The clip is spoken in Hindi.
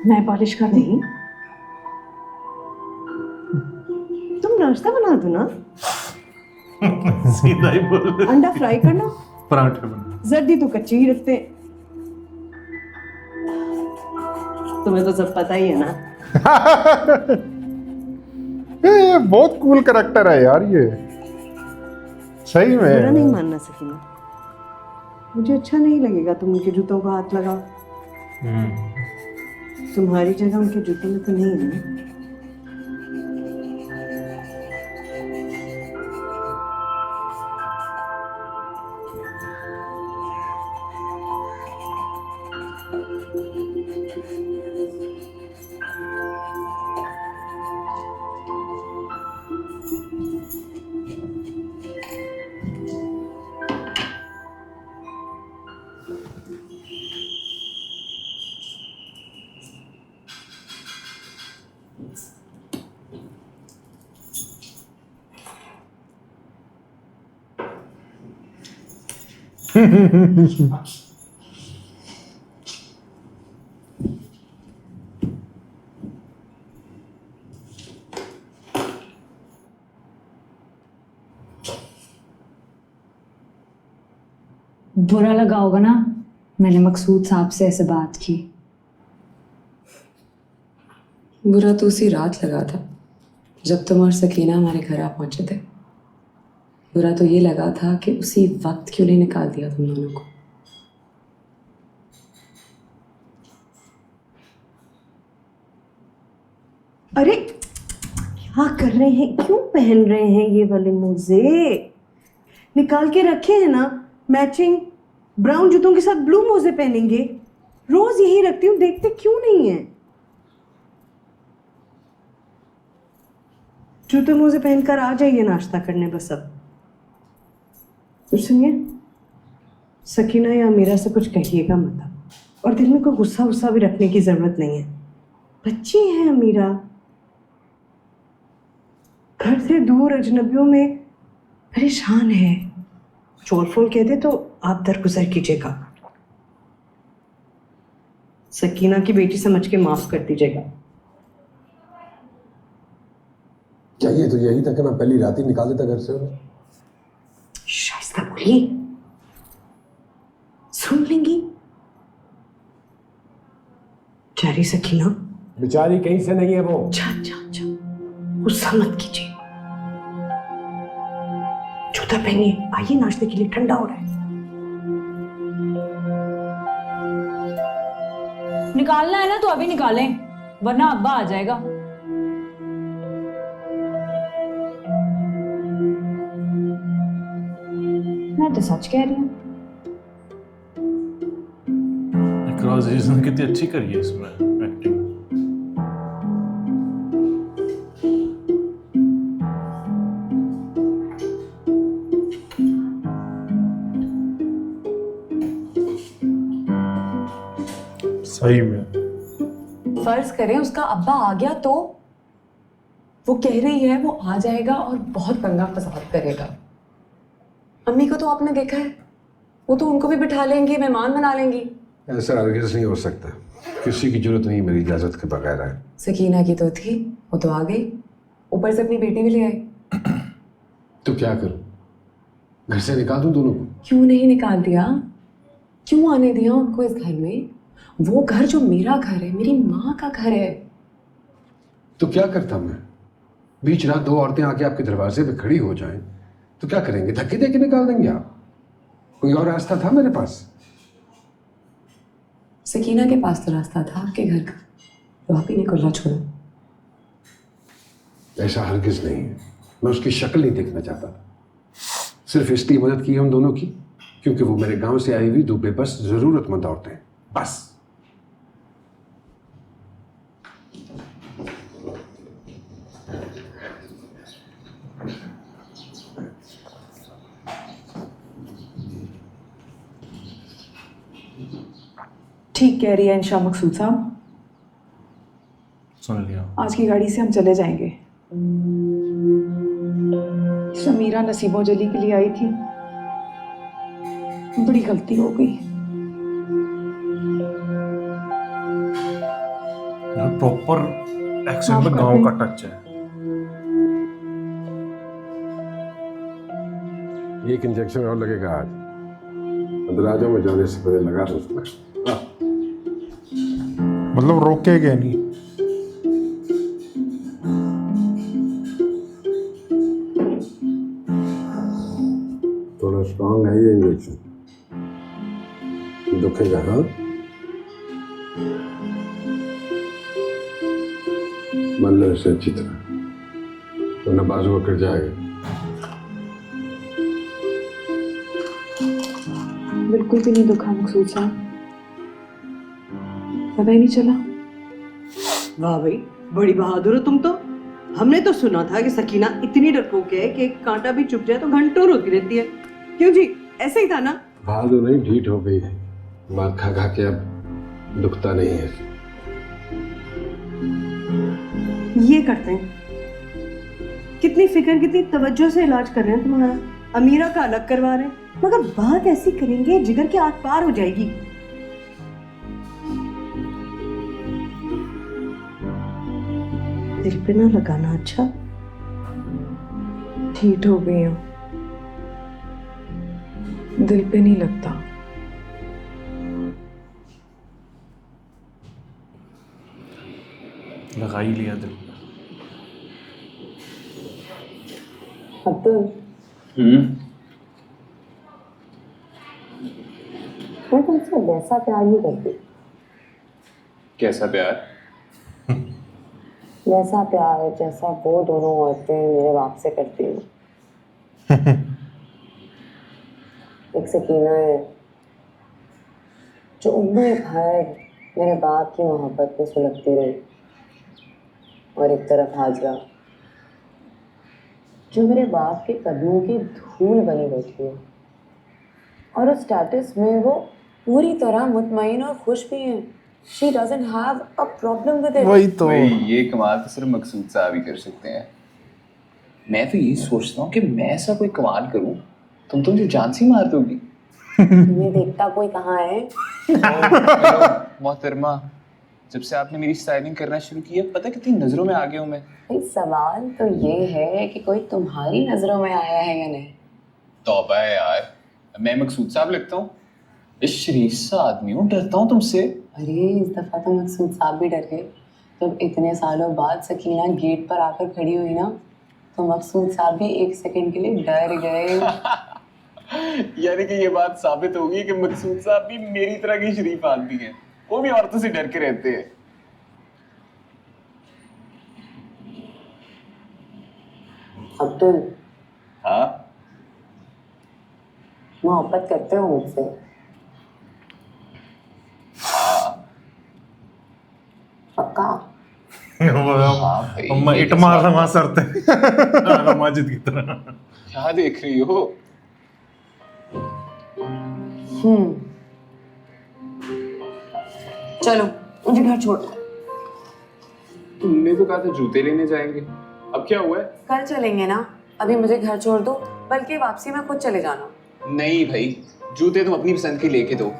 मैं पॉलिश कर नहीं, तुम नाश्ता बना दो ना। सीधा ही बोल। अंडा फ्राई करना, पराठे बना। जर्दी तो कच्ची ही रखते हैं, तुम्हें तो सब पता ही है ना। ये बहुत कूल करैक्टर है यार ये, सही बुरा नहीं में। मानना सकीना, मुझे अच्छा नहीं लगेगा तुम उनके जूतों को हाथ लगाओ। तुम्हारी जगह उनके जूते में तो नहीं है ना। बुरा लगा होगा ना, मैंने मकसूद साहब से ऐसे बात की। बुरा तो उसी रात लगा था जब तुम और सकीना हमारे घर आ पहुंचे थे। बुरा तो ये लगा था कि उसी वक्त क्यों नहीं निकाल दिया तुम दोनों को। अरे क्या कर रहे हैं, क्यों पहन रहे हैं ये वाले मोजे? निकाल के रखे हैं ना, मैचिंग ब्राउन जूतों के साथ ब्लू मोजे पहनेंगे। रोज यही रखती हूँ, देखते क्यों नहीं है? जूते मोजे पहनकर आ जाइए नाश्ता करने बस अब। तो सुनिए, सकीना या अमीरा से कुछ कहिएगा मत आप, और दिल में कोई गुस्सा वुस्सा भी रखने की जरूरत नहीं है। बच्ची है अमीरा, घर से दूर अजनबियों में परेशान है। चोल फोल कह दे तो आप दरगुजर कीजिएगा। सकीना की बेटी समझ के माफ कर दीजिएगा। चाहिए तो यही था कि मैं पहली रात ही निकाल देता घर से उन्हें। शाइस्ता बोली, सुन लेंगी चारी सकीना। बेचारी कहीं से नहीं है वो। अच्छा अच्छा अच्छा, गुस्सा मत कीजिए। जूता पहनिए, आइए नाश्ते के लिए, ठंडा हो रहा है। निकालना है ना तो अभी निकालें, वरना अब्बा आ जाएगा। मैं तो सच कह रही हूँ। क्रॉस रीजन कितनी अच्छी करी है इसमें एक्टिंग। सही में। फर्ज करें उसका अब्बा आ गया तो वो कह रही है वो आ जाएगा और बहुत पंगा फसाद करेगा। अम्मी को तो आपने देखा है, वो तो उनको भी बिठा लेंगी, मेहमान बना लेंगी। ऐसा हरगिज़ नहीं हो सकता, किसी की जरूरत नहीं मेरी इजाजत के बगैर है। सकीना की तो थी, वो तो आ गई, ऊपर से अपनी बेटी भी ले आई। तो क्या करूं, घर से निकाल दूं दोनों को? क्यों नहीं निकाल दिया? क्यों आने दिया उनको इस घर में? वो घर जो मेरा घर है, मेरी माँ का घर है। तो क्या करता मैं? बीच रात दो औरतें आके आपके दरवाजे पे खड़ी हो जाएं तो क्या करेंगे? धक्के दे के निकाल देंगे आप? कोई और रास्ता था मेरे पास? सकीना के पास तो रास्ता था आपके घर का, तो आप ही ने खुला छोड़ा। ऐसा हरगिज नहीं है, मैं उसकी शक्ल नहीं देखना चाहता। सिर्फ इसलिए मदद की हम दोनों की क्योंकि वो मेरे गांव से आई हुई दो बेबस जरूरतमंद औरतें हैं, बस। ठीक कह रही है इंशा मकसूद साहब, सुन लिया। आज की गाड़ी से हम चले जाएंगे। समीरा नसीबो जली के लिए आई थी, बड़ी गलती हो गई। प्रॉपर एक्सेंट में गांव का टच है। एक इंजेक्शन और लगेगा आज। अंदर आ जाओ, मैं जाने से पहले लगा दूँ उसमें। हाँ। मतलब रोकेगा नहीं। थोड़ा स्ट्रांग है ये इंजेक्शन, दुखेगा। हाँ, मान लो इसे अच्छी तरह, वरना बाजू अकड़ जाएगा। बिल्कुल भी नहीं दुखा मकसूद साहब, पता ही नहीं चला। वाह भाई, बड़ी बहादुर हो तुम तो। हमने तो सुना था कि सकीना इतनी डरपोक है कि एक कांटा भी चुभ जाए तो घंटों रोती रहती है। क्यों जी, ऐसे ही था ना? बहादुर नहीं, ढीठ हो गई है। मार खा खा के अब दुखता नहीं है। ये करते हैं, कितनी फिक्र कितनी तवज्जो से इलाज कर रहे हैं तुम्हारा। अमीरा का अलग करवा रहे हैं, मगर बात ऐसी करेंगे जिगर के आर पार हो जाएगी। दिल पे ना लगाना। अच्छा, ठीक हो गई हूँ, दिल पे नहीं लगता। लगा ही लिया दिल पे। अब्दुल, मैं तुमसे वैसा प्यार नहीं करती। कैसा प्यार? वैसा प्यार जैसा वो दोनों औरतें मेरे बाप से करती हैं। एक सकीना है जो उम्र भर मेरे बाप की मोहब्बत में सुलगती रही, और एक तरफ हाजरा जो मेरे बाप के कदमों की धूल बनी बैठी है, और उस स्टेटस में वो पूरी तरह मुतमईन और खुश भी है। She doesn't have a problem with it. वही तो। भाई ये कमाल तो सिर्फ मकसूद साहब ही कर सकते हैं। मैं तो यही सोचता हूँ कि मैं ऐसा कोई कमाल करूँ, तुम तो मुझे जान से मार दोगी। तुम्हें देखता कोई कहाँ है? मोहतरमा, जब से आपने मेरी स्टाइलिंग करना शुरू की है, पता कितनी नजरों में आ गया हूँ मैं। भाई सवाल तो ये है कि कोई तुम्हारी नजरों में आया है या नहीं। तौबा है यार, मैं मकसूद साहब लगता हूँ? इस शरीफ सा आदमी हूँ, डरता हूँ तुमसे। अरे इस दफा तो मकसूद साहब भी डर गए जब इतने सालों बाद सकीना गेट पर आकर खड़ी हुई ना, तो मकसूद साहब भी एक सेकंड के लिए डर गए। यानी कि ये बात साबित होगी कि मकसूद साहब भी मेरी तरह की शरीफ आदमी है, वो भी औरतों से डर के रहते हैं। अब्दुल, हाँ, मोहब्बत करते हो मुझसे? पक्का? हाँ भाई, अम्मा ये इट तो मार साफ रहा सरते माजिद की तरह। क्या देख रही हो? चलो मुझे घर छोड़ दो। तुमने तो कहा था जूते लेने जाएंगे, अब क्या हुआ है? कल चलेंगे ना, अभी मुझे घर छोड़ दो, बल्कि वापसी में खुद चले जाना। नहीं भाई, जूते तुम अपनी पसंद के लेके दो,